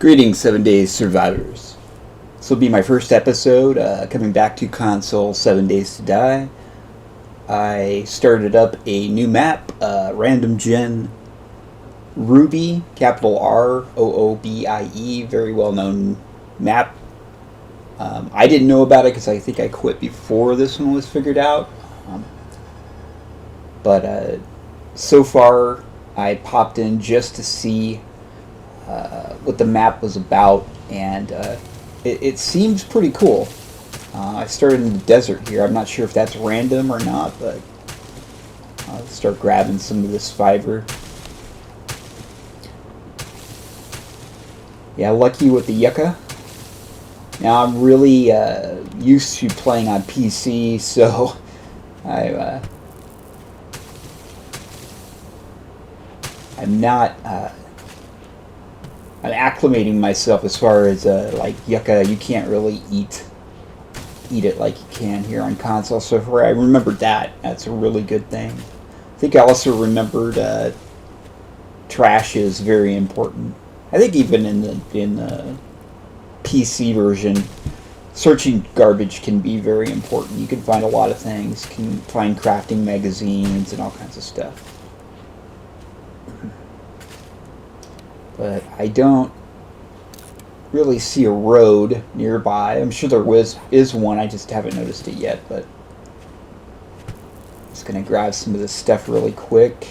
Greetings, 7 Days Survivors. This will be my first episode coming back to console 7 Days to Die. I started up a new map, random gen Roobie, capital R-O-O-B-I-E, very well known map. I didn't know about it because I think I quit before this one was figured out. But so far I popped in just to see what the map was about, and it seems pretty cool. I started in the desert here. I'm not sure if that's random or not, but I'll start grabbing some of this fiber. Yeah, lucky with the yucca. Now I'm really used to playing on PC, so I'm not. I'm acclimating myself as far as like yucca. You can't really eat it like you can here on console. So far, I remembered that. That's a really good thing. I think I also remembered trash is very important. I think even in the PC version, searching garbage can be very important. You can find a lot of things. You can find crafting magazines and all kinds of stuff. But I don't really see a road nearby. I'm sure there is one, I just haven't noticed it yet, but I'm just going to grab some of this stuff really quick.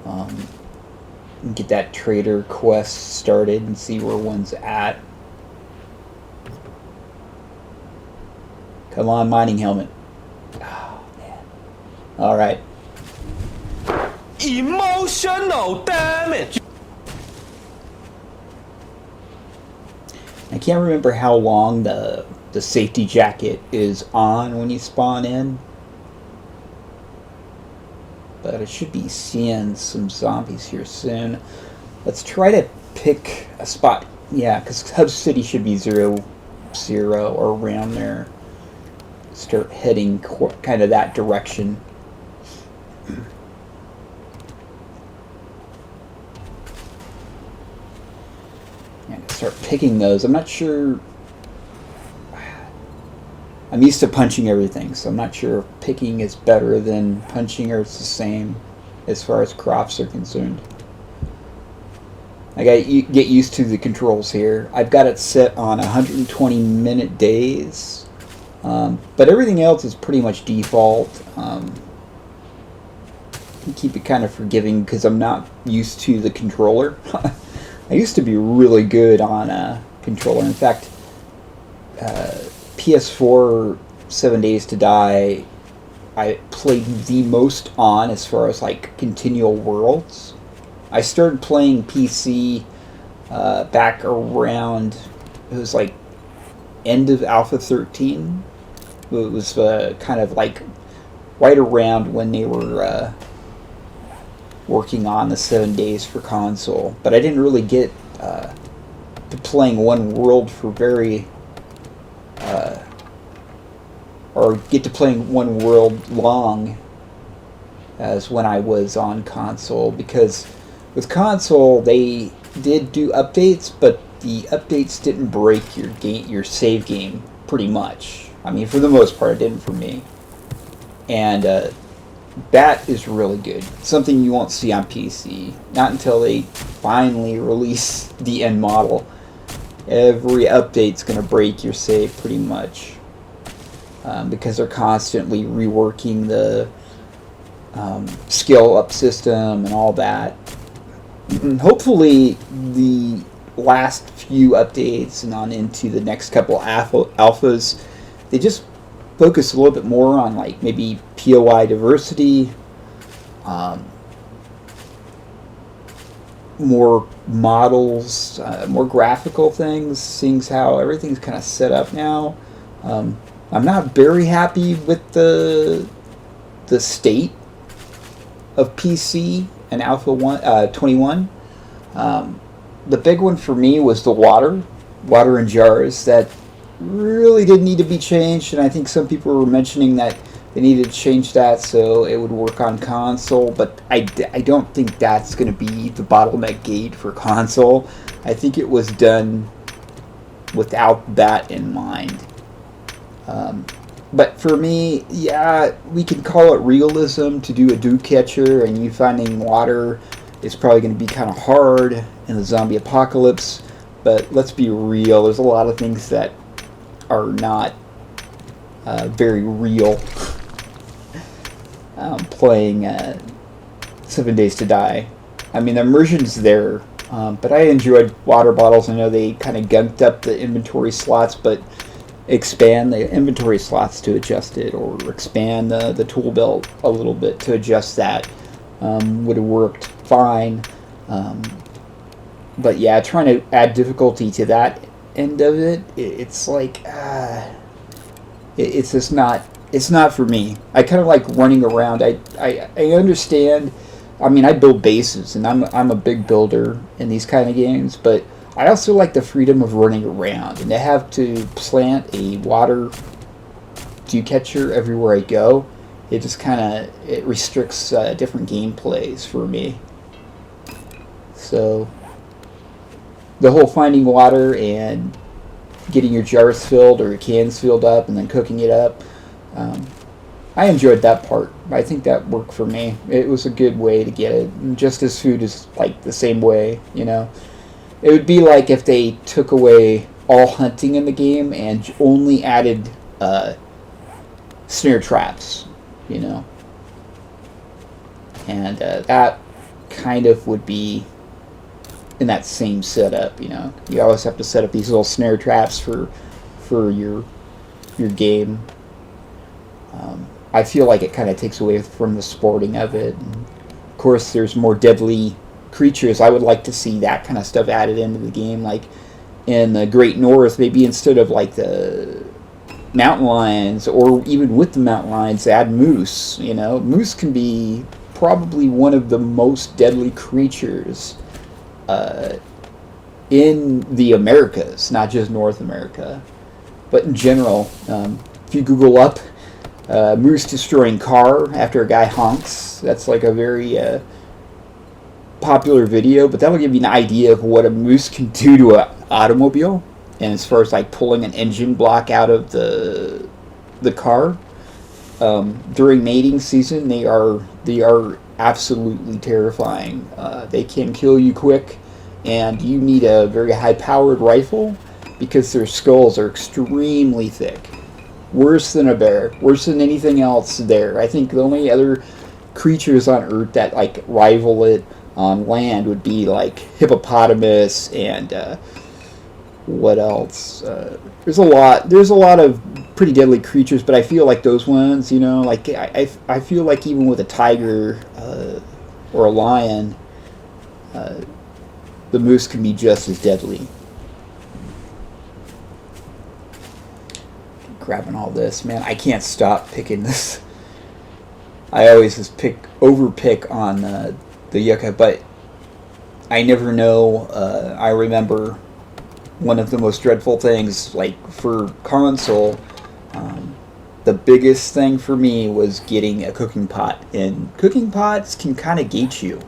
And get that trader quest started and see where one's at. Come on, mining helmet. Oh, man. Alright. Emotional damage! I can't remember how long the safety jacket is on when you spawn in, but I should be seeing some zombies here soon. Let's try to pick a spot. Yeah, because Hub City should be 0, 0 or around there. Start heading kind of that direction. Start picking those. I'm not sure. I'm used to punching everything, so I'm not sure if picking is better than punching or it's the same as far as crops are concerned. I gotta get used to the controls here. I've got it set on 120-minute days, but everything else is pretty much default. Keep it kind of forgiving because I'm not used to the controller. I used to be really good on a controller. In fact, PS4 7 Days to Die, I played the most on as far as like continual worlds. I started playing PC back around, it was like end of Alpha 13. It was kind of like right around when they were working on the 7 days for console, but I didn't really get to playing one world for or get to playing one world long as when I was on console, because with console they did do updates, but the updates didn't break your save game pretty much. I mean, for the most part, it didn't for me, and that is really good. Something you won't see on PC. Not until they finally release the end model. Every update's going to break your save pretty much. Because they're constantly reworking the skill up system and all that. And hopefully the last few updates and on into the next couple alphas, they just focus a little bit more on like maybe POI diversity, more models, more graphical things, seeing how everything's kind of set up now. I'm not very happy with the state of PC and Alpha 21. The big one for me was the water in jars that really didn't need to be changed, and I think some people were mentioning that they needed to change that so it would work on console, but I don't think that's going to be the bottleneck gate for console. I think it was done without that in mind. But for me, yeah, we can call it realism to do a dew catcher, and you finding water is probably going to be kind of hard in the zombie apocalypse. But let's be real, there's a lot of things that are not very real. Playing 7 Days to Die. I mean, the immersion's there, but I enjoyed water bottles. I know they kind of gunked up the inventory slots, but expand the inventory slots to adjust it, or expand the tool belt a little bit to adjust that, would have worked fine. But yeah, trying to add difficulty to that end of it, it's like, it's just not, it's not for me. I kind of like running around. I understand. I mean, I build bases, and I'm a big builder in these kind of games, but I also like the freedom of running around, and to have to plant a water dew catcher everywhere I go, it just kind of, it restricts different gameplays for me. So the whole finding water and getting your jars filled or your cans filled up and then cooking it up, I enjoyed that part. I think that worked for me. It was a good way to get it. And just as food is like the same way, you know. It would be like if they took away all hunting in the game and only added snare traps, you know. And that kind of would be in that same setup, you know. You always have to set up these little snare traps for your game. I feel like it kind of takes away from the sporting of it. And of course, there's more deadly creatures. I would like to see that kind of stuff added into the game, like in the Great North, maybe instead of like the mountain lions, or even with the mountain lions, add moose. You know, moose can be probably one of the most deadly creatures in the Americas, not just North America, but in general. If you Google up moose destroying car after a guy honks, that's like a very popular video, but that'll give you an idea of what a moose can do to an automobile. And as far as like pulling an engine block out of the car during mating season, they are absolutely terrifying. They can kill you quick, and you need a very high powered rifle because their skulls are extremely thick. Worse than a bear, worse than anything else there. I think the only other creatures on Earth that like rival it on land would be like hippopotamus and what else? There's a lot of pretty deadly creatures, but I feel like those ones, you know, like I feel like even with a tiger or a lion, the moose can be just as deadly. Grabbing all this, man, I can't stop picking this. I always just overpick on the yucca, but I never know. I remember one of the most dreadful things, like for console, the biggest thing for me was getting a cooking pot, and cooking pots can kind of gate you.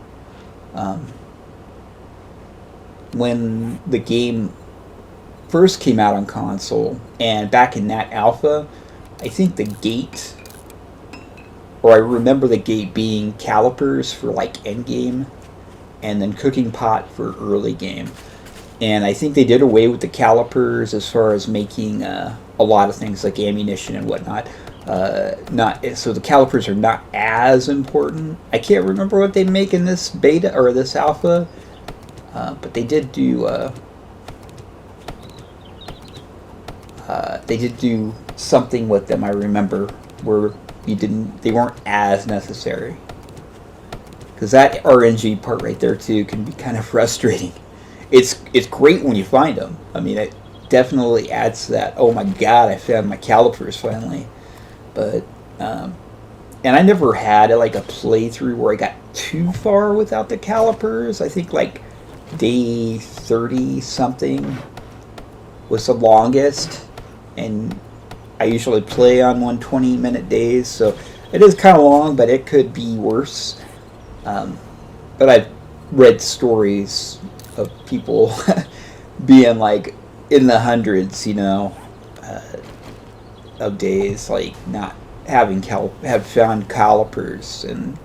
When the game first came out on console, and back in that alpha, I think the gate, or I remember the gate being calipers for like end game, and then cooking pot for early game. And I think they did away with the calipers as far as making a lot of things like ammunition and whatnot. So the calipers are not as important. I can't remember what they make in this beta or this alpha, but they did do. They did do something with them, I remember, where they weren't as necessary. Because that RNG part right there too can be kind of frustrating. It's great when you find them. I mean, it definitely adds to that. Oh my god, I found my calipers finally. But and I never had like a playthrough where I got too far without the calipers. I think like day 30 something was the longest, and I usually play on 120-minute days, so it is kind of long, but it could be worse. But I've read stories of people being like in the hundreds, you know, of days, like not having have found calipers, and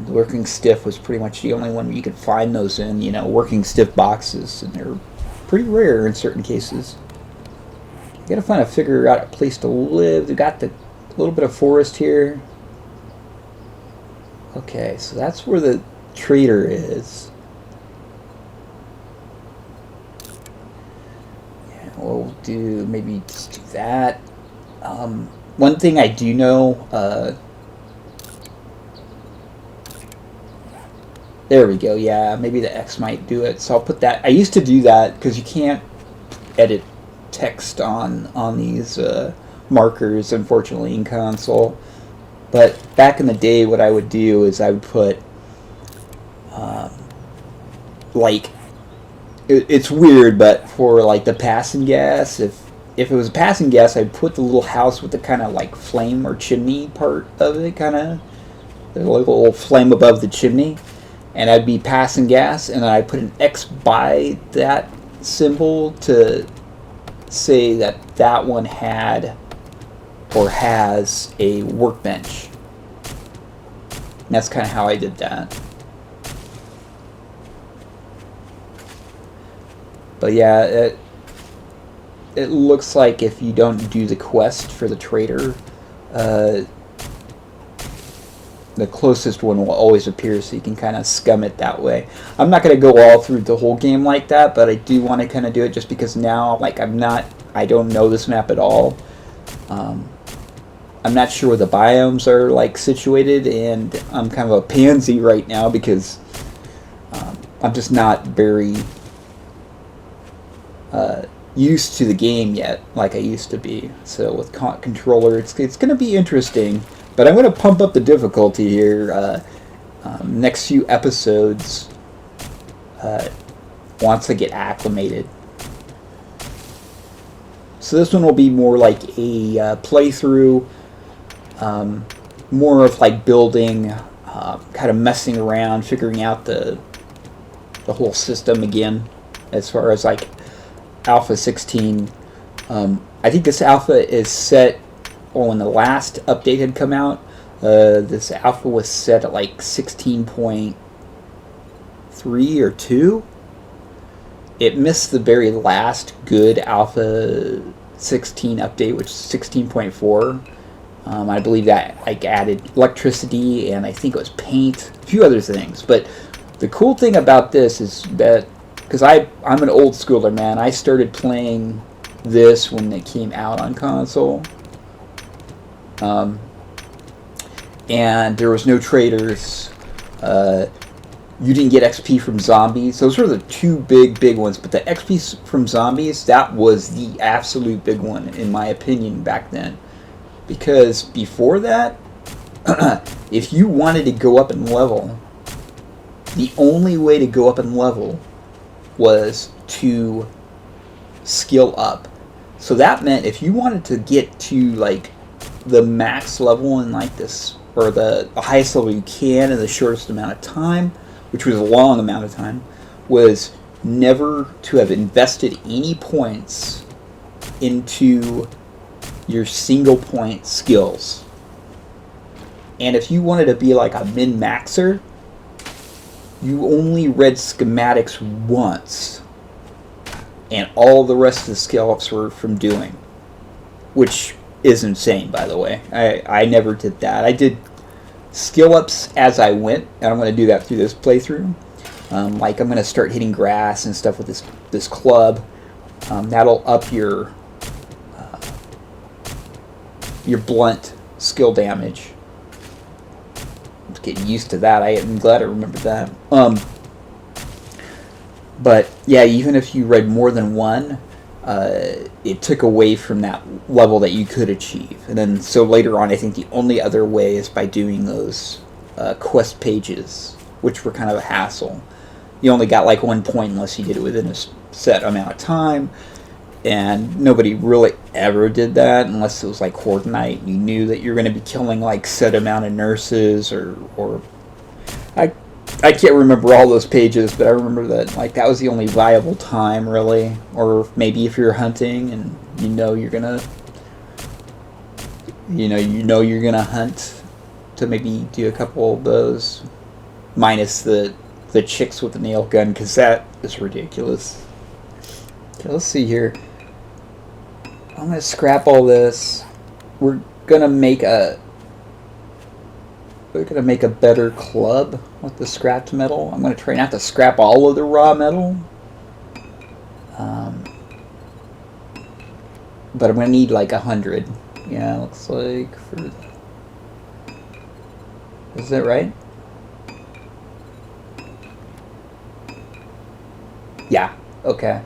working stiff was pretty much the only one you could find those in, you know, working stiff boxes, and they're pretty rare in certain cases. You gotta figure out a place to live. We got the little bit of forest here. Okay, so that's where the trader is. Yeah, we'll do maybe just do that. One thing I do know, there we go, yeah, maybe the X might do it. So I'll put that. I used to do that because you can't edit text on these markers, unfortunately, in console. But back in the day, what I would do is I would put, like, it's weird, but for like the passing gas, if it was a passing gas, I'd put the little house with the kind of like flame or chimney part of it, kind of the little flame above the chimney, and I'd be passing gas, and then I'd put an X by that symbol to say that that one had or has a workbench. And that's kind of how I did that. But yeah, it looks like if you don't do the quest for the trader, the closest one will always appear, so you can kind of scum it that way. I'm not going to go all through the whole game like that, but I do want to kind of do it just because now, like, I don't know this map at all. I'm not sure where the biomes are, like, situated, and I'm kind of a pansy right now because I'm just not very used to the game yet, like I used to be. So with controller, it's going to be interesting. But I'm going to pump up the difficulty here next few episodes once I get acclimated. So this one will be more like a playthrough, more of like building, kind of messing around, figuring out the whole system again, as far as like Alpha 16. I think this alpha is set, when the last update had come out, this alpha was set at like 16.3 or 2. It missed the very last good Alpha 16 update, which is 16.4. I believe that like added electricity, and I think it was paint, a few other things. But the cool thing about this is that, because I'm an old schooler, man, I started playing this when it came out on console. And there was no traders. You didn't get XP from zombies. Those were the two big ones. But the XP from zombies, that was the absolute big one, in my opinion, back then. Because before that, if you wanted to go up in level, the only way to go up in level was to skill up. So that meant if you wanted to get to like the max level in like this, or the highest level you can in the shortest amount of time, which was a long amount of time, was never to have invested any points into your single point skills. And if you wanted to be like a min-maxer, you only read schematics once, and all the rest of the skill ups were from doing, which is insane, by the way. I never did that. I did skill ups as I went, and I'm going to do that through this playthrough. Like I'm going to start hitting grass and stuff with this club. That'll up your blunt skill damage. I'm getting used to that. I'm glad I remembered that. But yeah, even if you read more than one, it took away from that level that you could achieve. And then so later on, I think the only other way is by doing those quest pages, which were kind of a hassle. You only got like 1 point unless you did it within a set amount of time. And nobody really ever did that unless it was like Horde Night. You knew that you're going to be killing like set amount of nurses, or I can't remember all those pages, but I remember that like that was the only viable time really, or maybe if you're hunting and you're gonna, you're gonna hunt, to maybe do a couple of those, minus the chicks with the nail gun, because that is ridiculous. Okay, let's see here. I'm gonna scrap all this. We're gonna make a better club with the scrapped metal. I'm gonna try not to scrap all of the raw metal, but I'm gonna need like 100. Yeah, looks like for. Is that right? Yeah. Okay.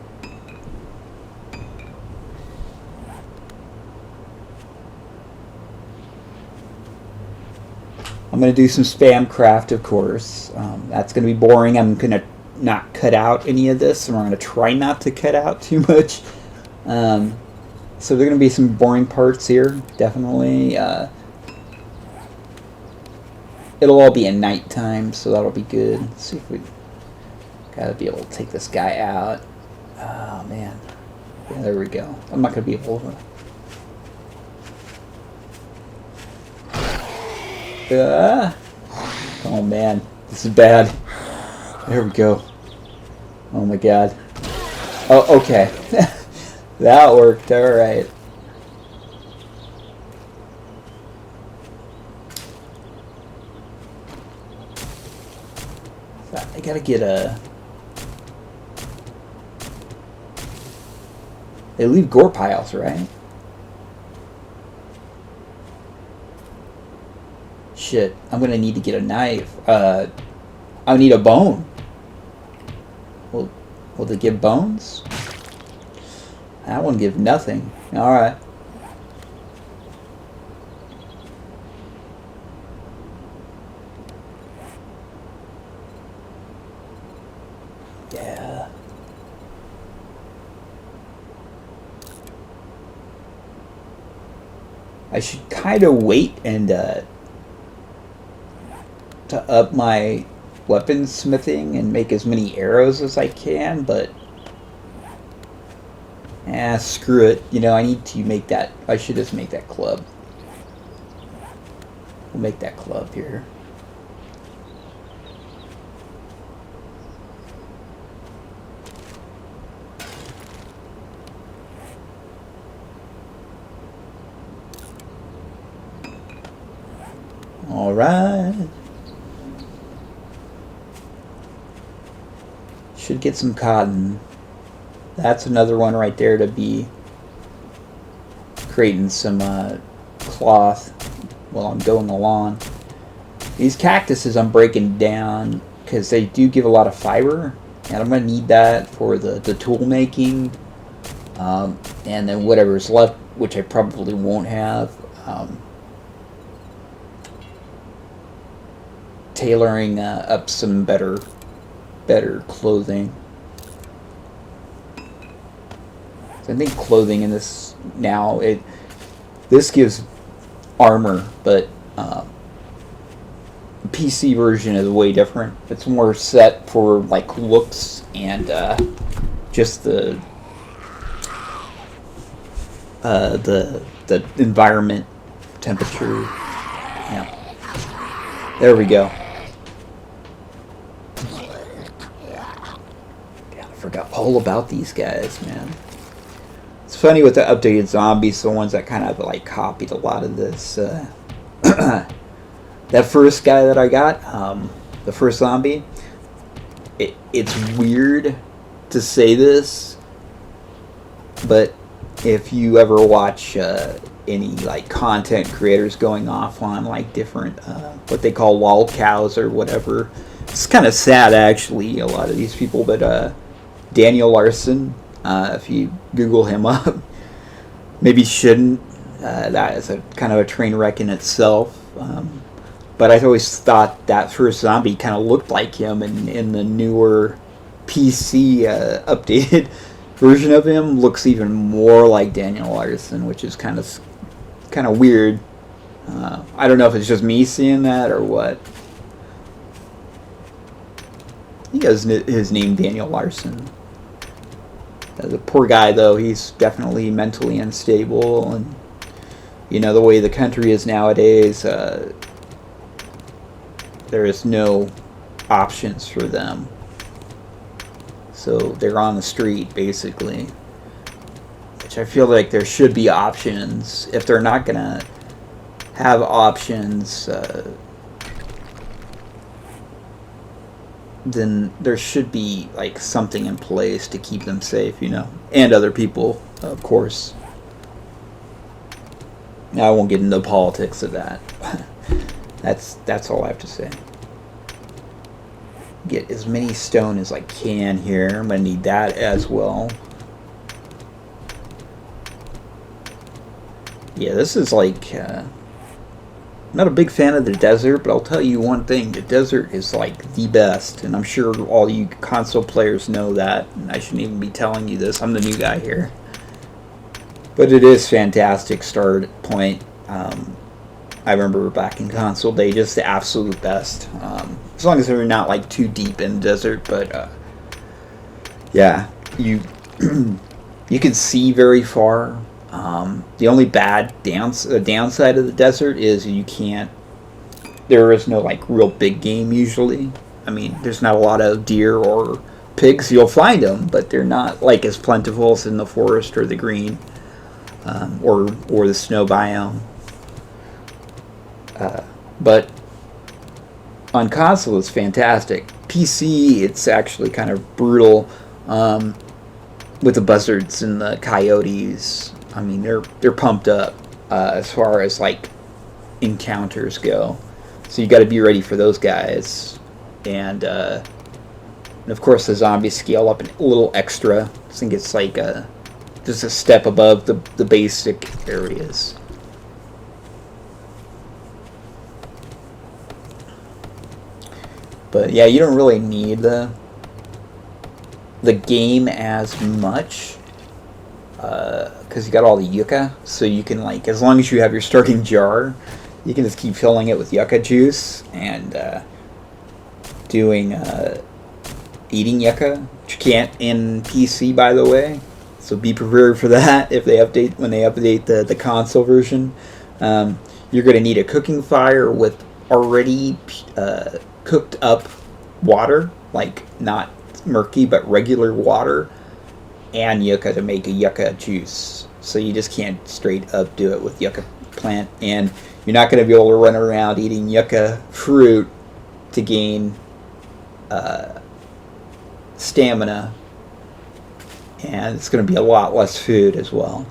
I'm going to do some spam craft, of course. That's going to be boring. I'm going to not cut out any of this, and I'm going to try not to cut out too much. So there are going to be some boring parts here, definitely. It'll all be at nighttime, so that'll be good. Let's see if we got to be able to take this guy out. Oh, man. Yeah, there we go. I'm not going to be able to... oh man, this is bad. There we go. Oh my god. Oh, okay. That worked, alright. I gotta get a... They leave gore piles, right? Shit, I'm gonna need to get a knife. I'll need a bone. Will they give bones? That one give nothing. Alright. Yeah. I should kind of wait and to up my weaponsmithing and make as many arrows as I can, but screw it. I need to make that. I should just make that club. We'll make that club here. All right. Should get some cotton. That's another one right there to be creating some cloth while I'm going along. These cactuses I'm breaking down because they do give a lot of fiber, and I'm going to need that for the tool making, and then whatever's left, which I probably won't have, tailoring up some better clothing. So I think clothing in this now, this gives armor, but the PC version is way different. It's more set for like looks and just the environment, temperature. Yeah, there we go. God, I forgot all about these guys, man. It's funny with the updated zombies, the ones that kind of like copied a lot of this. That first guy that I got, the first zombie, it's weird to say this, but if you ever watch any like content creators going off on like different what they call lol cows or whatever, it's kind of sad actually, a lot of these people, but Daniel Larson, if you Google him up, maybe shouldn't. That is a kind of a train wreck in itself. But I always thought that first zombie kind of looked like him, and in the newer PC updated version of him looks even more like Daniel Larson, which is kind of weird. I don't know if it's just me seeing that or what. He has his name Daniel Larson. The poor guy, though, he's definitely mentally unstable, and you know the way the country is nowadays. There is no options for them, so they're on the street basically. Which I feel like there should be options. If they're not gonna have options, then there should be like something in place to keep them safe, you know, and other people, of course. Now I won't get into the politics of that. That's all I have to say. Get as many stone as I can here. I'm gonna need that as well. Yeah, this is like I'm not a big fan of the desert, but I'll tell you one thing: the desert is like the best, and I'm sure all you console players know that. And I shouldn't even be telling you this. I'm the new guy here, but it is fantastic start point. I remember back in console day, just the absolute best. As long as they're not like too deep in the desert, but yeah, you you can see very far. The only bad downside of the desert is you can't. There is no like real big game usually. I mean, there's not a lot of deer or pigs. You'll find them, but they're not like as plentiful as in the forest or the green, or the snow biome. But on console, it's fantastic. PC, it's actually kind of brutal with the buzzards and the coyotes. I mean, they're pumped up as far as like encounters go, so you got to be ready for those guys, and of course the zombies scale up a little extra. I think it's like just a step above the basic areas. But yeah, you don't really need the game as much. Because you got all the yucca, so you can like, as long as you have your starting jar, you can just keep filling it with yucca juice and doing eating yucca, which you can't in PC, by the way. So be prepared for that when they update the console version. You're going to need a cooking fire with already cooked up water, like not murky but regular water, and yucca to make a yucca juice. So you just can't straight up do it with yucca plant, and you're not going to be able to run around eating yucca fruit to gain stamina, and it's going to be a lot less food as well.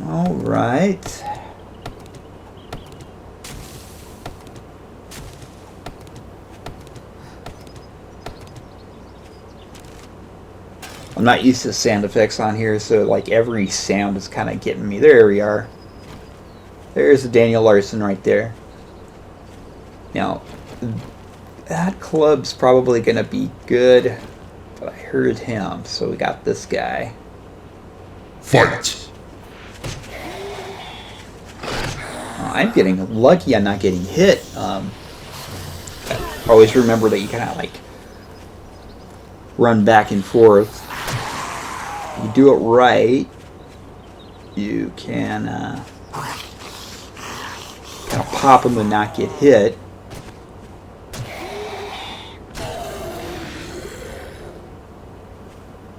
All right. I'm not used to sound effects on here, so like every sound is kind of getting me. There we are. There's the Daniel Larson right there. Now, that club's probably going to be good, but I heard him, so we got this guy. Fight! I'm getting lucky I'm not getting hit. Always remember that you kind of like run back and forth. You do it right, you can kind of pop them and not get hit.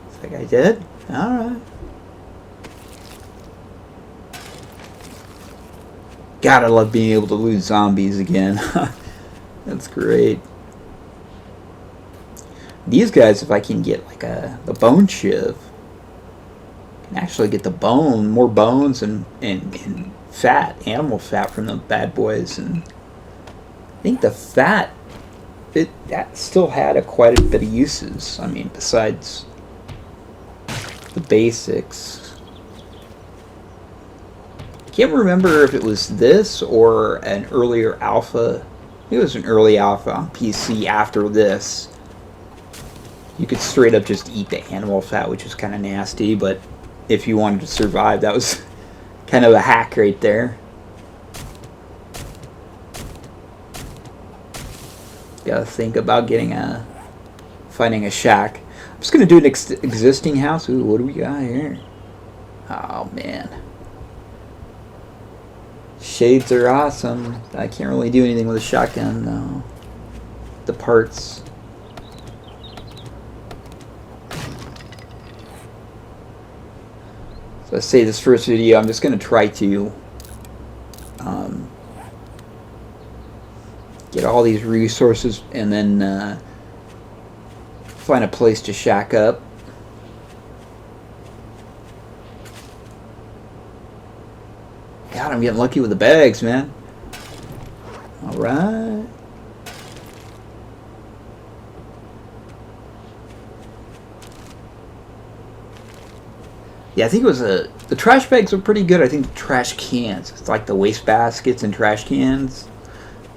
Is that guy dead? Alright. God, I love being able to lose zombies again. That's great. These guys, if I can get like the bone shiv, can actually get the bone, more bones and fat, animal fat from the bad boys, and I think the fat that still had quite a bit of uses. I mean, besides the basics. Can't remember if it was this or an earlier alpha. I think it was an early alpha on PC after this. You could straight up just eat the animal fat, which was kind of nasty, but if you wanted to survive, that was kind of a hack right there. Gotta think about finding a shack. I'm just gonna do an existing house. Ooh, what do we got here? Oh man, shades are awesome. I can't really do anything with a shotgun though. The parts. So let's say this first video, I'm just gonna try to get all these resources and then find a place to shack up. God, I'm getting lucky with the bags, man. Alright. Yeah, I think it was the trash bags were pretty good. I think the trash cans, it's like the waste baskets and trash cans,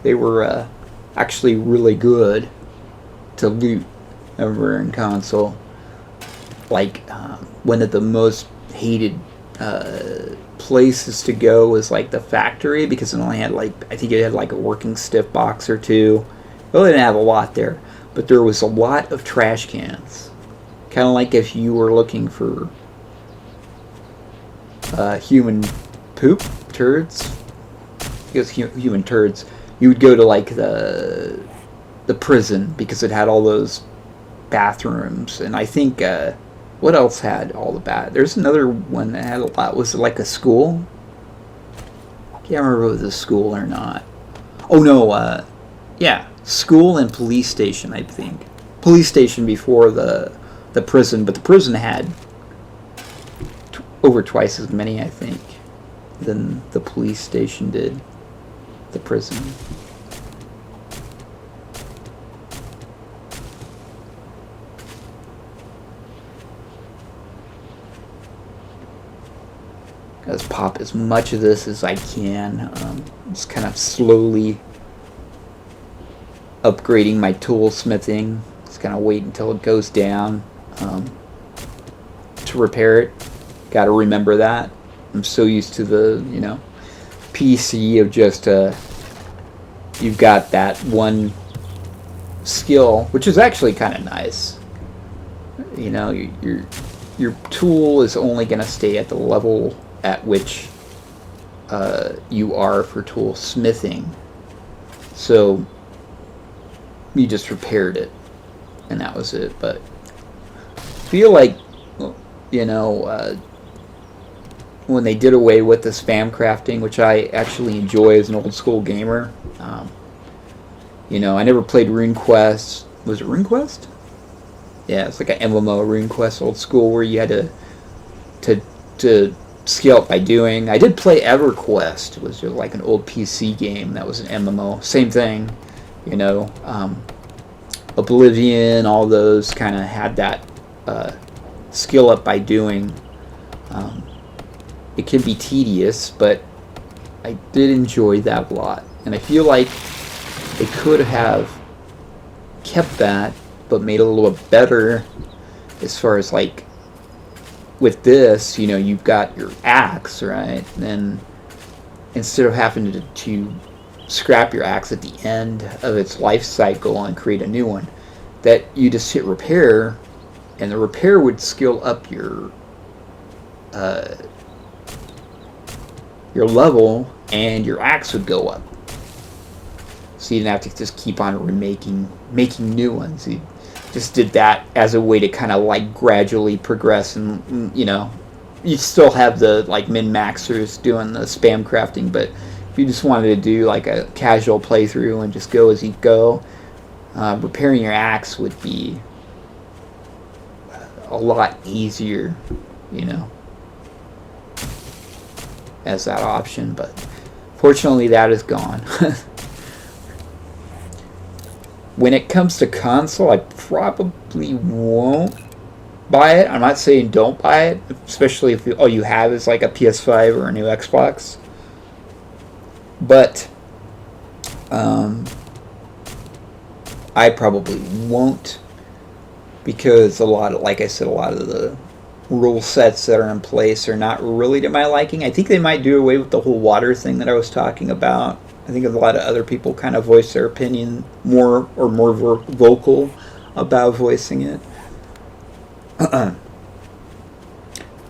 they were actually really good to loot over in console. Like one of the most hated places to go was like the factory, because it only had like, I think it had like a working stiff box or two. Well, it didn't have a lot there, but there was a lot of trash cans. Kind of like if you were looking for human poop turds. Because human turds, you would go to like the prison because it had all those bathrooms, and I think what else had all the there's another one that had a lot. Was it like a school? Can't remember if it was a school or not. Oh no, yeah, school and police station. I think police station before the prison, but the prison had over twice as many, I think, than the police station did. The prison. Let's pop as much of this as I can. Just kind of slowly upgrading my tool smithing. Just kind of wait until it goes down to repair it. Got to remember that. I'm so used to the, PC of just you've got that one skill, which is actually kind of nice. Your tool is only going to stay at the level at which you are for tool smithing. So you just repaired it, and that was it. But I feel like, when they did away with the spam crafting, which I actually enjoy as an old school gamer. I never played RuneQuest. Was it RuneQuest? Yeah, it's like an MMO, RuneQuest, old school, where you had to scale up by doing. I did play EverQuest. It was just like an old PC game that was an MMO. Same thing, Oblivion, all those kind of had that skill up by doing. It can be tedious, but I did enjoy that a lot. And I feel like they could have kept that, but made it a little bit better as far as like, with this, you've got your axe, right? And instead of having to scrap your axe at the end of its life cycle and create a new one, that you just hit repair, and the repair would skill up your level, and your axe would go up. So you didn't have to just keep on making new ones. You just did that as a way to kind of like gradually progress, and you still have the like min-maxers doing the spam crafting, but if you just wanted to do like a casual playthrough and just go as you go, repairing your axe would be a lot easier, as that option. But fortunately that is gone. When it comes to console, I probably won't buy it. I'm not saying don't buy it, especially if all you have is like a PS5 or a new Xbox. But I probably won't, because like I said, a lot of the rule sets that are in place are not really to my liking. I think they might do away with the whole water thing that I was talking about. I think a lot of other people kind of voice their opinion more vocal about voicing it. But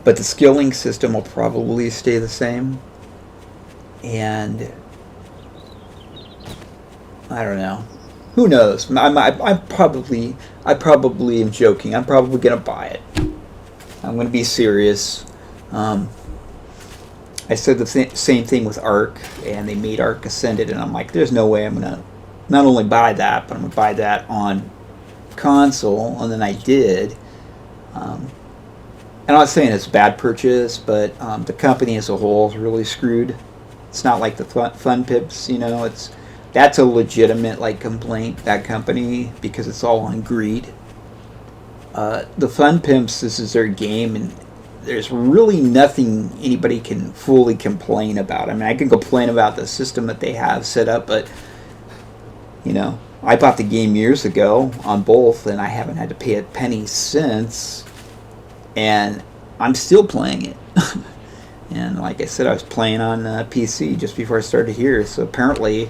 the skilling system will probably stay the same. And I don't know. Who knows? I probably am joking. I'm probably gonna buy it. I'm gonna be serious. I said the same thing with Ark, and they made Ark Ascended, and I'm like, there's no way I'm gonna not only buy that, but I'm gonna buy that on console. And then I did. And I'm not saying it's a bad purchase, but the company as a whole is really screwed. It's not like the Fun Pips, that's a legitimate complaint, that company, because it's all on greed. The Fun Pimps, this is their game, and there's really nothing anybody can fully complain about. I mean, I can complain about the system that they have set up, but I bought the game years ago on both, and I haven't had to pay a penny since, and I'm still playing it. And like I said, I was playing on PC just before I started here, so apparently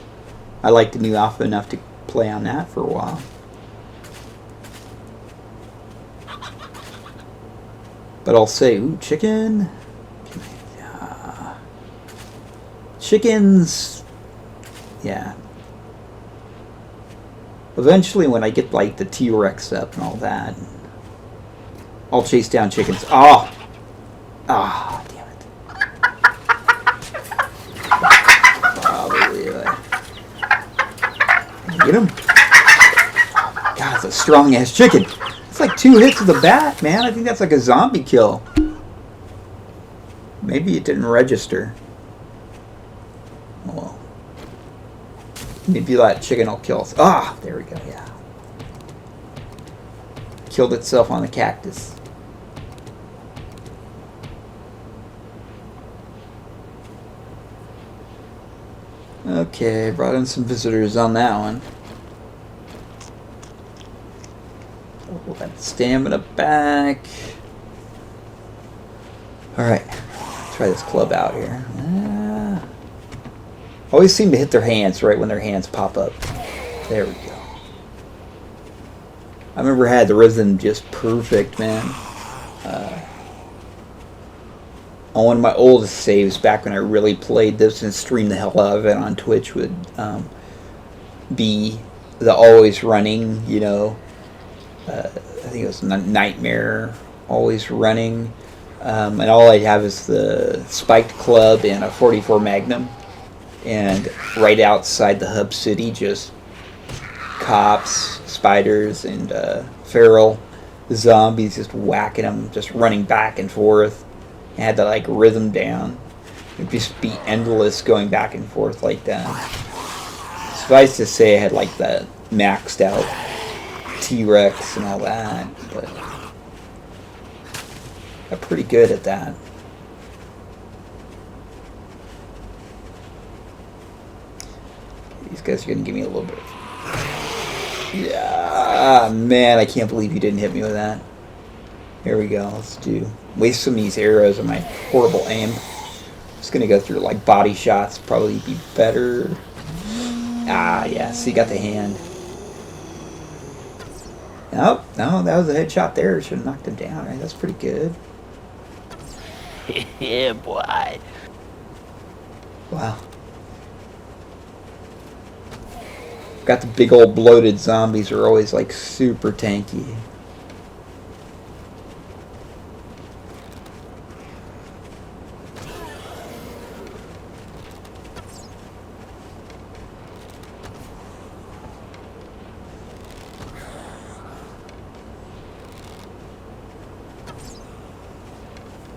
I liked the new alpha enough to play on that for a while. But I'll say, ooh, chicken. Chickens. Yeah. Eventually, when I get the T-Rex up and all that, I'll chase down chickens. Oh! Ah, damn it. Probably. Get him? God, it's a strong-ass chicken. It's like 2 hits with the bat, man. I think that's like a zombie kill. Maybe it didn't register. Oh well. Maybe that chicken will kill us. Ah, there we go, yeah. Killed itself on the cactus. Okay, brought in some visitors on that one. Pull that stamina back. Alright, try this club out here. Always seem to hit their hands right when their hands pop up. There we go. I remember I had the rhythm just perfect, man. On one of my oldest saves back when I really played this and streamed the hell out of it on Twitch would be the always running, I think it was Nightmare, always running. And all I have is the spiked club and a 44 Magnum. And right outside the hub city, just cops, spiders, and feral zombies just whacking them, just running back and forth. I had to rhythm down. It'd just be endless going back and forth like that. Suffice to say, I had the maxed out T-Rex and all that, but I'm pretty good at that. These guys are gonna give me a little bit. Yeah, man, I can't believe you didn't hit me with that. Here we go. Let's waste some of these arrows on my horrible aim. Just gonna go through body shots. Probably be better. Ah, yeah. So you got the hand. Nope. No, that was a headshot there. Should have knocked him down. Right? That's pretty good. Yeah, boy. Wow. Got the big old bloated zombies are always super tanky.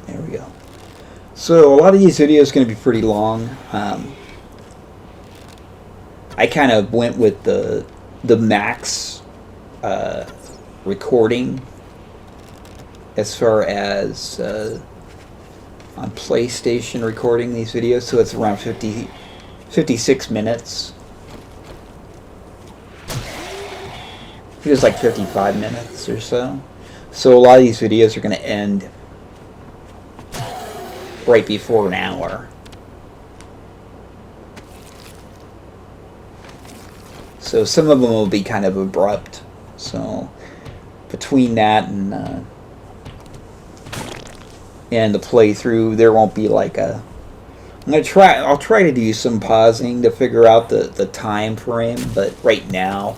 There we go. So a lot of these videos are going to be pretty long. I kind of went with the the max recording as far as on PlayStation recording these videos, so it's around 56 minutes. It was like 55 minutes or so. So a lot of these videos are going to end right before an hour. So some of them will be kind of abrupt. So between that and the playthrough, there won't be like a. I'll try to do some pausing to figure out the time frame, but right now,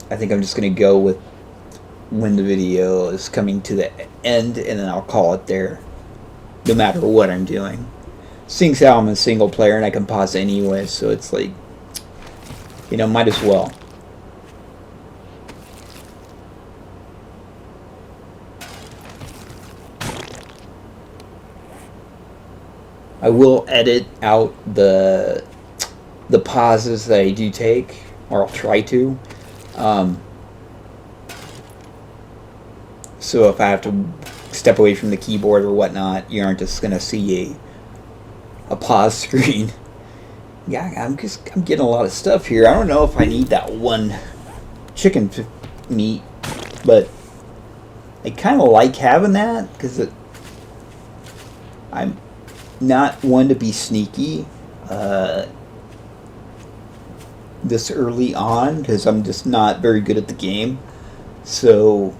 I think I'm just gonna go with when the video is coming to the end, and then I'll call it there, no matter what I'm doing. Seeing as how I'm a single player and I can pause anyway, so it's like, might as well. I will edit out the pauses that I do take, or I'll try to. So if I have to step away from the keyboard or whatnot, you aren't just gonna see a pause screen. Yeah, I'm getting a lot of stuff here. I don't know if I need that one chicken meat, but I kind of like having that because I'm not one to be sneaky this early on because I'm just not very good at the game. So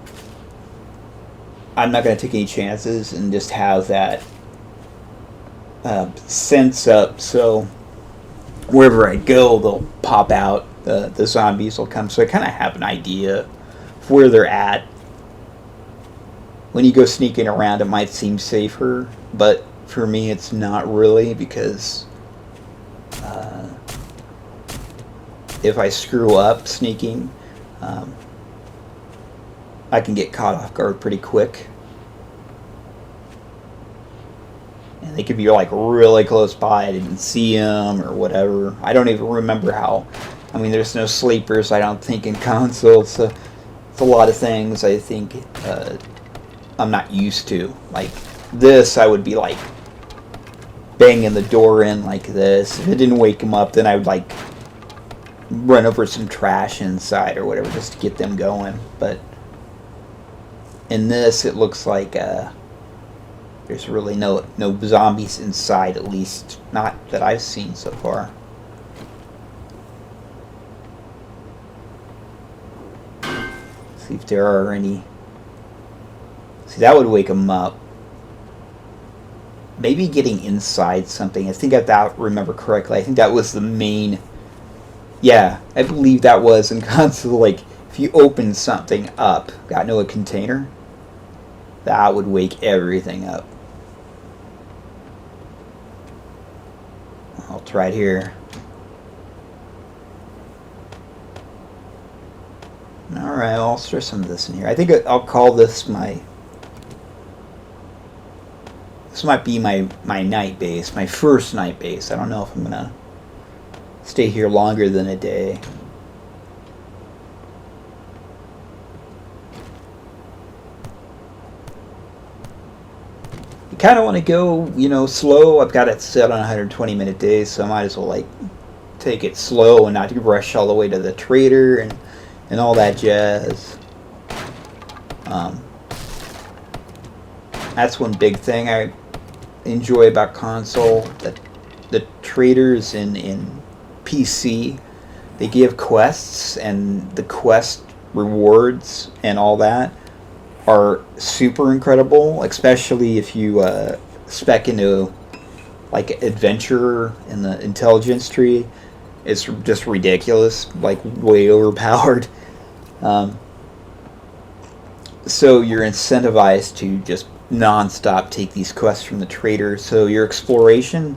I'm not going to take any chances and just have that sense up. So wherever I go, they'll pop out. The zombies will come. So I kind of have an idea of where they're at. When you go sneaking around, it might seem safer, but for me, it's not really, because if I screw up sneaking, I can get caught off guard pretty quick. And they could be like really close by. I didn't see them or whatever. I don't even remember how. I mean, there's no sleepers, I don't think, in console. So it's a lot of things I think I'm not used to. Like this, I would be like banging the door in like this. If it didn't wake them up, then I would like run over some trash inside or whatever just to get them going. But in this, it looks like there's really no zombies inside, at least not that I've seen so far. See if there are any. See, that would wake them up. Maybe getting inside something. I think if I remember correctly, I think that was the main. Yeah, I believe that was in console. Like, if you open something up, got no container, that would wake everything up. I'll try it here. Alright, I'll stir some of this in here. I think I'll call this my... This might be my night base, my first night base. I don't know if I'm gonna stay here longer than a day. You kind of want to go, slow. I've got it set on 120-minute days, so I might as well like take it slow and not rush all the way to the trader and all that jazz. That's one big thing I enjoy about console. That the traders in PC, they give quests, and the quest rewards and all that are super incredible, especially if you spec into like adventure in the intelligence tree. It's just ridiculous, like way overpowered. So you're incentivized to just non-stop take these quests from the trader. So your exploration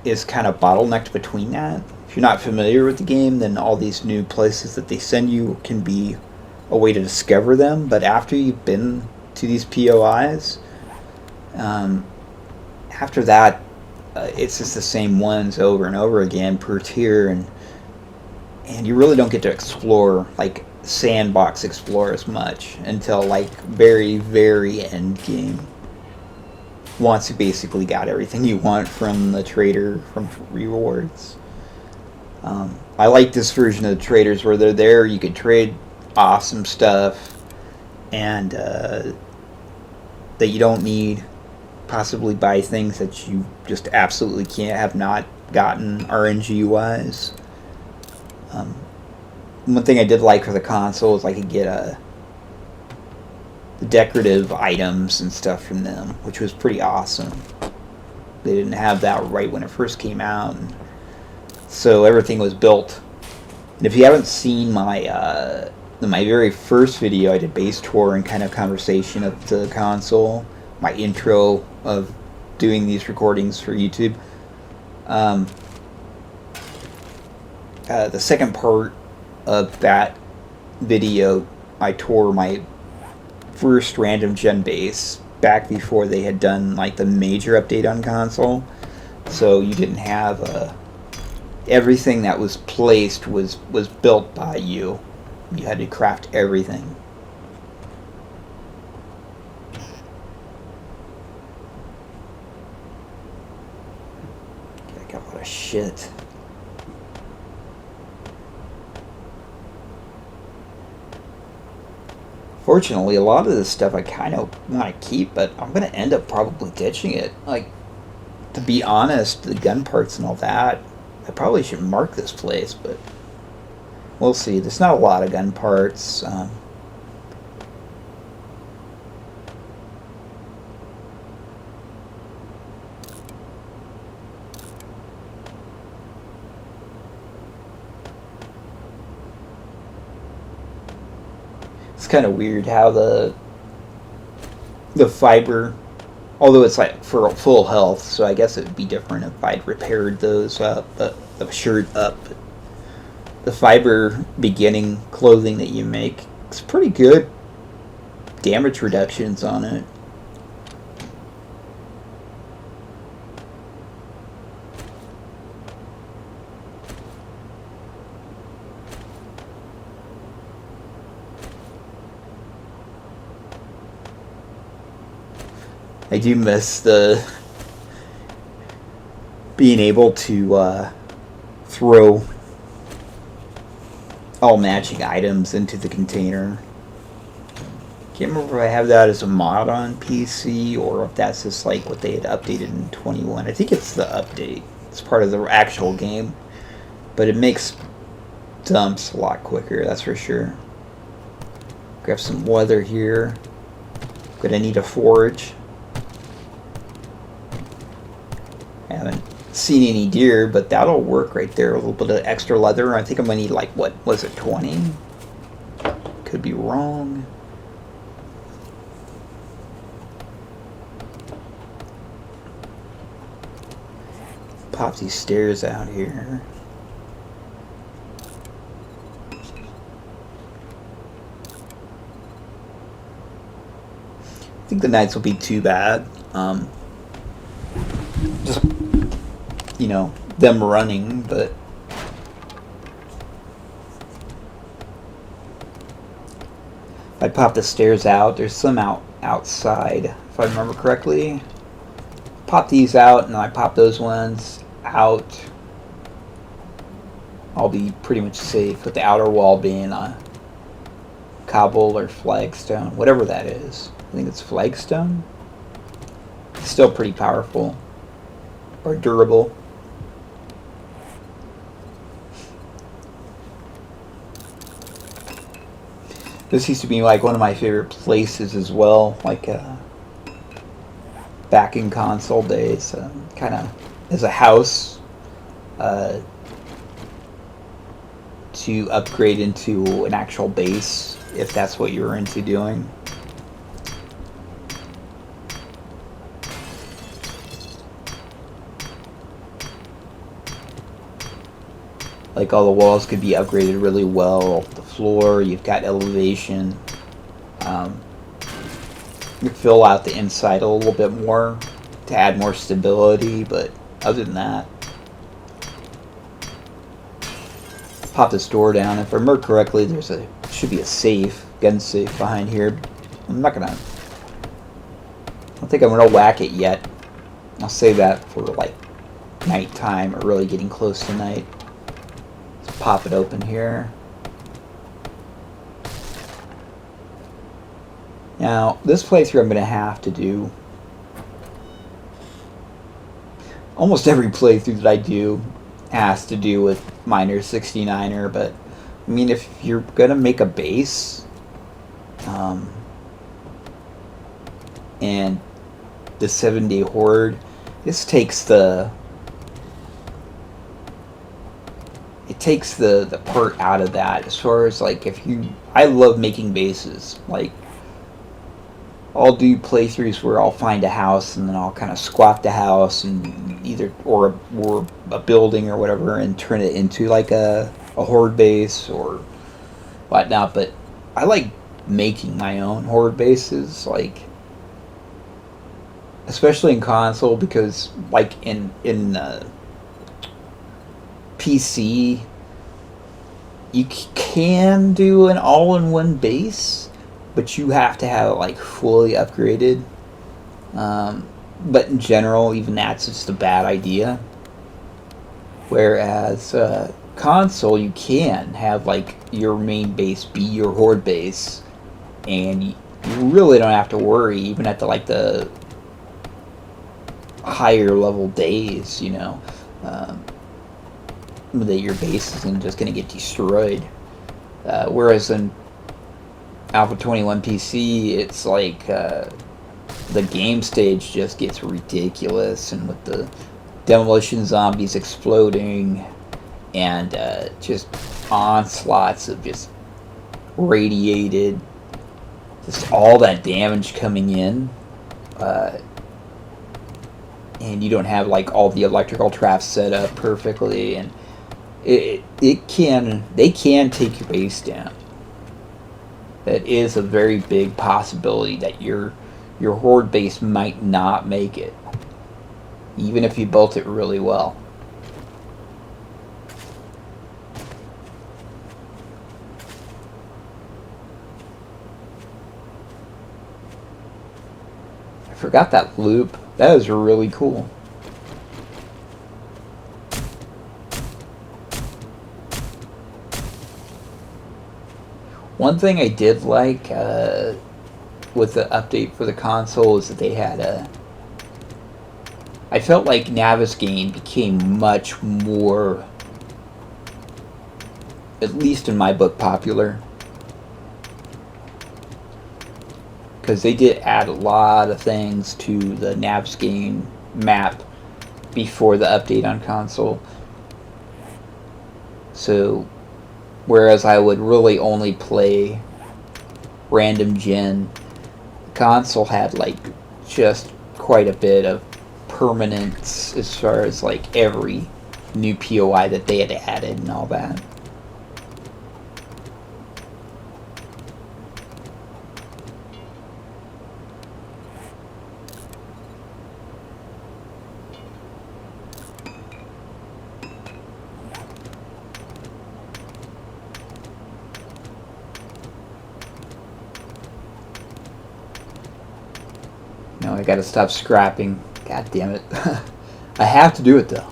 is kind of bottlenecked between that. If you're not familiar with the game, then all these new places that they send you can be a way to discover them. But after you've been to these POIs, after that, it's just the same ones over and over again per tier, and you really don't get to explore, like sandbox explore as much until like very, very end game. Once you basically got everything you want from the trader, from rewards. I like this version of the traders where they're there, you could trade awesome stuff, and that you don't need, possibly buy things that you just absolutely can't, have not gotten RNG wise. One thing I did like for the console is I could get the decorative items and stuff from them, which was pretty awesome. They didn't have that right when it first came out, and so everything was built. And if you haven't seen my very first video, I did base tour and kind of conversation of the console, my intro of doing these recordings for YouTube. The second part of that video, I tore my first random gen base back before they had done like the major update on console. So you didn't have everything that was placed was built by you. You had to craft everything. I got a lot of shit. Fortunately, a lot of this stuff I kind of want to keep, but I'm going to end up probably ditching it. Like, to be honest, the gun parts and all that, I probably should mark this place, but we'll see. There's not a lot of gun parts. It's kind of weird how the fiber, although it's like for full health, so I guess it would be different if I'd repaired those up, the shirt up. The fiber beginning clothing that you make, it's pretty good damage reductions on it. I do miss the being able to throw all matching items into the container. Can't remember if I have that as a mod on PC or if that's just like what they had updated in 21. I think it's the update. It's part of the actual game, but it makes dumps a lot quicker, that's for sure. Grab some weather here. Gonna need a forage. I haven't seen any deer, but that'll work right there. A little bit of extra leather. I think I'm gonna need like, what was it, 20? Could be wrong. Pop these stairs out here. I think the nights will be too bad. Just, you know, them running, but if I pop the stairs out, there's some outside, if I remember correctly. Pop these out, and I pop those ones out. I'll be pretty much safe, with the outer wall being a cobble or flagstone, whatever that is. I think it's flagstone. It's still pretty powerful. Or durable. This used to be like one of my favorite places as well, like back in console days, kind of as a house to upgrade into an actual base if that's what you're into doing. Like all the walls could be upgraded really well. The floor, you've got elevation. You fill out the inside a little bit more to add more stability, but other than that, pop this door down. If I remember correctly, there's should be a safe, gun safe behind here. I'm not gonna. I don't think I'm gonna whack it yet. I'll save that for like nighttime or really getting close to night. Let's pop it open here. Now, this playthrough I'm going to have to do. Almost every playthrough that I do has to do with Miner 69er, but I mean, if you're going to make a base, and the 7-day horde, this takes the part out of that. As far as like, I love making bases. Like, I'll do playthroughs where I'll find a house and then I'll kind of squat the house and or a building or whatever and turn it into like a horde base or whatnot. But I like making my own horde bases, like especially in console, because like in PC you can do an all-in-one base, but you have to have it like fully upgraded. But in general, even that's just a bad idea. Whereas console, you can have like your main base be your horde base, and you really don't have to worry, even at the higher level days, you know, that your base isn't just going to get destroyed. Whereas in Alpha 21 PC, it's like the game stage just gets ridiculous, and with the demolition zombies exploding and just onslaughts of just radiated, just all that damage coming in, and you don't have like all the electrical traps set up perfectly, and they can take your base down. That is a very big possibility that your horde base might not make it, even if you built it really well. I forgot that loop. That was really cool. One thing I did like with the update for the console is that they had I felt like Navigating became much more, at least in my book, popular. Because they did add a lot of things to the Navigating map before the update on console. So, whereas I would really only play random gen, console had like just quite a bit of permanence as far as like every new POI that they had added and all that. No, I gotta stop scrapping. God damn it. I have to do it though.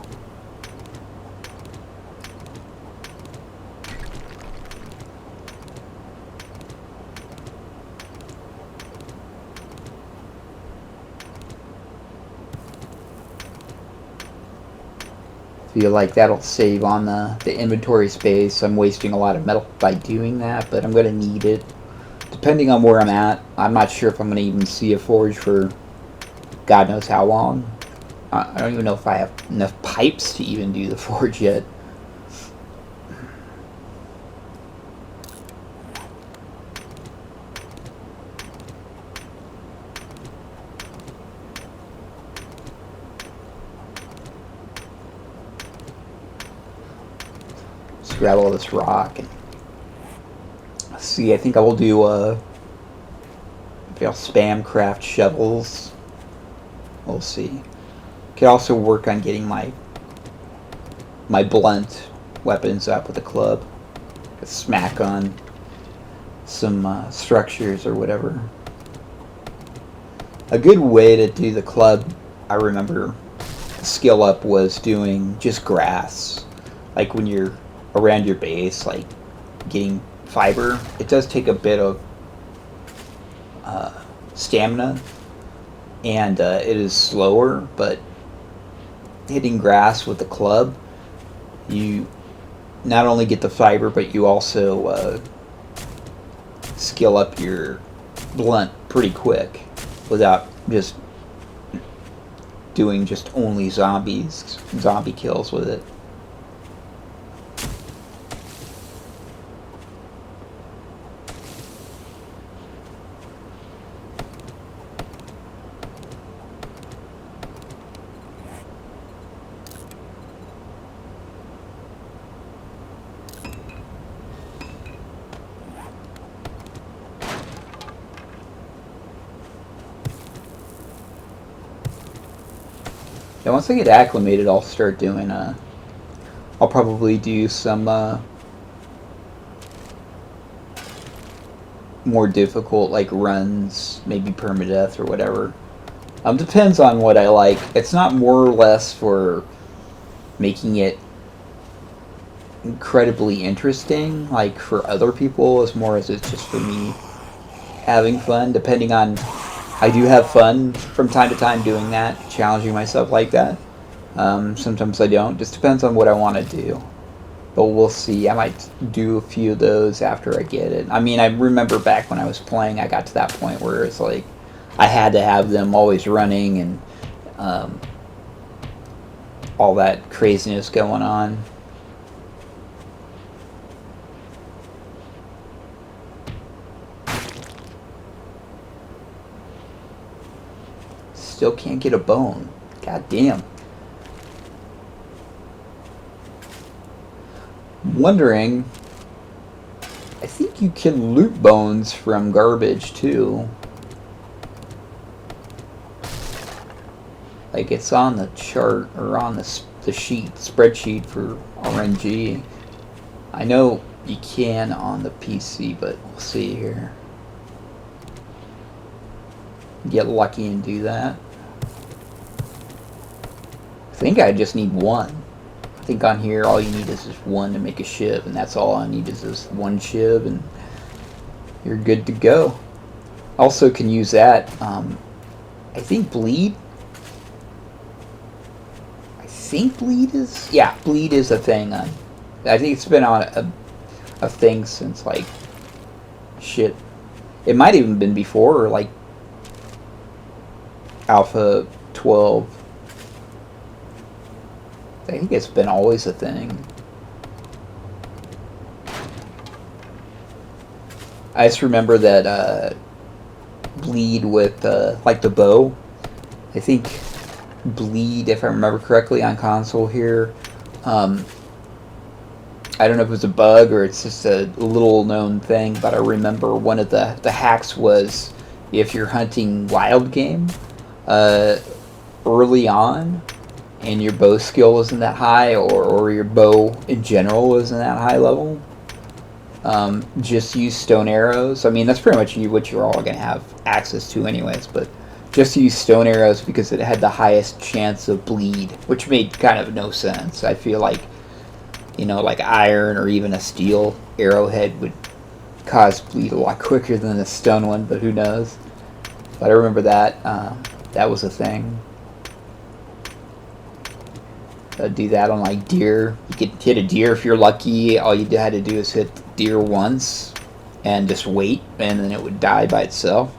Feel like that'll save on the inventory space. I'm wasting a lot of metal by doing that, but I'm gonna need it. Depending on where I'm at, I'm not sure if I'm gonna even see a forge for God knows how long. I don't even know if I have enough pipes to even do the forge yet. Let's grab all this rock and see. I think I will do maybe I'll spam craft shovels. We'll see. Could also work on getting my blunt weapons up with a club. Could smack on some structures or whatever. A good way to do the club, I remember, skill up was doing just grass. Like when you're around your base, like getting fiber. It does take a bit of stamina, and it is slower, but hitting grass with the club, you not only get the fiber, but you also skill up your blunt pretty quick without just doing just only zombie kills with it. Yeah, once I get acclimated, I'll start doing I'll probably do some more difficult, like, runs, maybe permadeath or whatever. Depends on what I like. It's not more or less for making it incredibly interesting, like for other people, as more as it's just for me having fun, depending on... I do have fun from time to time doing that, challenging myself like that. Sometimes I don't. Just depends on what I want to do. But we'll see. I might do a few of those after I get it. I mean, I remember back when I was playing, I got to that point where it's like I had to have them always running and all that craziness going on. Still can't get a bone. God damn. Wondering, I think you can loot bones from garbage too. Like it's on the chart or on the spreadsheet for RNG. I know you can on the PC, but we'll see here. Get lucky and do that. I think I just need one. I think on here all you need is just one to make a shiv, and that's all I need is this one shiv, and you're good to go. Also can use that. I think bleed. Bleed is a thing. I think it's been on a thing since like shit. It might even been before like Alpha 12. I think it's been always a thing. I just remember that bleed with like the bow. I think bleed, if I remember correctly, on console here. I don't know if it was a bug or it's just a little known thing, but I remember one of the hacks was if you're hunting wild game early on and your bow skill isn't that high, or your bow in general isn't that high level, just use stone arrows. I mean, that's pretty much what you're all going to have access to anyways, but just use stone arrows because it had the highest chance of bleed, which made kind of no sense. I feel like, you know, like iron or even a steel arrowhead would cause bleed a lot quicker than a stone one, but who knows. But I remember that. That was a thing. Do that on like deer. You could hit a deer if you're lucky. All you had to do is hit the deer once and just wait, and then it would die by itself.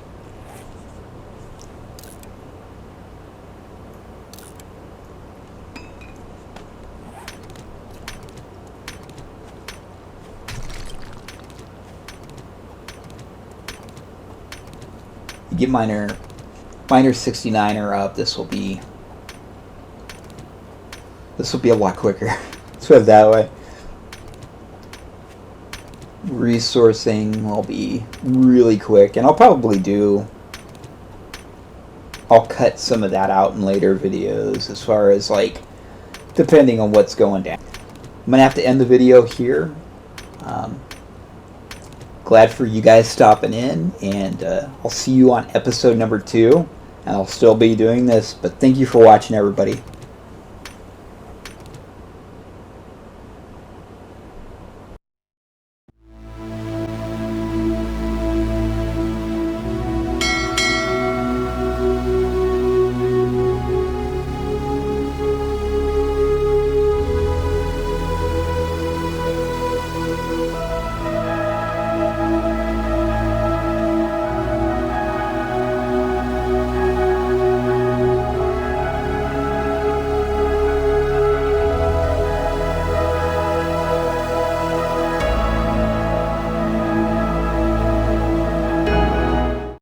Get miner 69er up. This will be a lot quicker. Let's put it that way. Resourcing will be really quick, and I'll probably do I'll cut some of that out in later videos as far as like depending on what's going down. I'm gonna have to end the video here. Glad for you guys stopping in, and I'll see you on episode number 2, and I'll still be doing this, but thank you for watching, everybody.